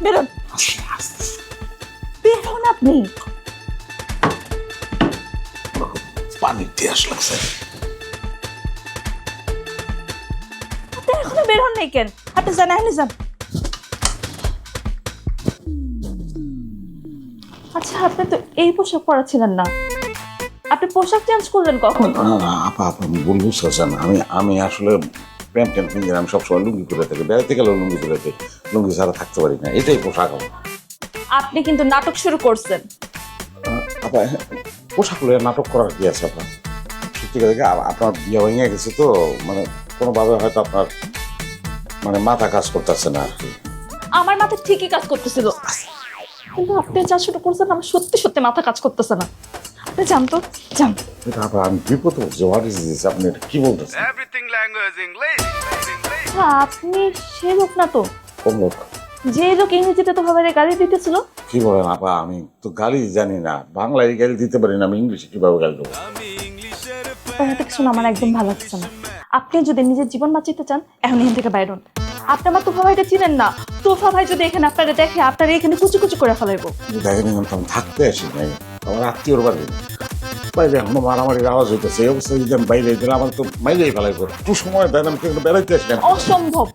বেরোন, বের হন আপনি। পানির তিয়াস লাগছে। আপনি এখনো বের হন নাই কেন? আপনি যান, এখনই যান। আচ্ছা, আপনি তো এই পোশাক পরা ছিলেন না, আপনি পোশাক চেঞ্জ করলেন কখন? না না আপা আপা ভুল বুঝতেছেন। আমি আসলে প্যান্ট ট্যান্ট কিনে আমি সবসময় লুঙ্গি করে থাকি, বেড়াতে গেলেও লুঙ্গি করে থাকি, লুঙ্গি ছাড়া থাকতে পারি না, এটাই পোশাক আমার। আপনি কিন্তু নাটক শুরু করছেন। আপা পোশাক লইয়া নাটক করার কি আছে আপনার? সত্যি কথা কি, আপনার বিয়ে ভেঙে গেছে তো, মানে কোনোভাবে হয়তো আপনার মানে মাথা কাজ করতেছে না আর কি। আমার মাথা ঠিকই কাজ করতেছিল, কিন্তু আপনি যা শুরু করছেন আমার সত্যি সত্যি মাথা কাজ করতেছে না। আপনি যান তো, যান। এটা আপা আমি বিপদ হচ্ছে, হোয়াট ইজ দিস? আপনি এটা কি বলতেছেন? Everything language English. English. আচ্ছা, আপনি সে লোক না তো, কোন লোক? যে লোক ইংরেজিতে তো ভাবে গালি দিতেছিল? কি বলেন আপা, আমি তো গালি জানি না, বাংলায় গালি দিতে পারি না, আমি ইংলিশে কিভাবে গালি দেবো? আপনার হাতে কিছু আমার একদম ভালো লাগছে না। আপনি যদি নিজের জীবন বাঁচাতে চান এখন এখান থেকে বাইরন। আপনি আমার তোফা ভাইটা চিনেন না, তোফা ভাই যদি এখানে আপনারা দেখে আপনারা এখানে কুচি কুচি করে ফেলাইবো। দেখেন তো আমি থাকতে আসি নাই, আমার আত্মীয়র বাড়ি বাইরে এখনো মারামারির আওয়াজ হইতেছে। এই অবস্থায় যদি আমি বাইরে দিলে আমার তো মাইরেই ফেলাইবো। একটু সময় দেন, আমি কিন্তু বেড়াইতে আসি না। অসম্ভব,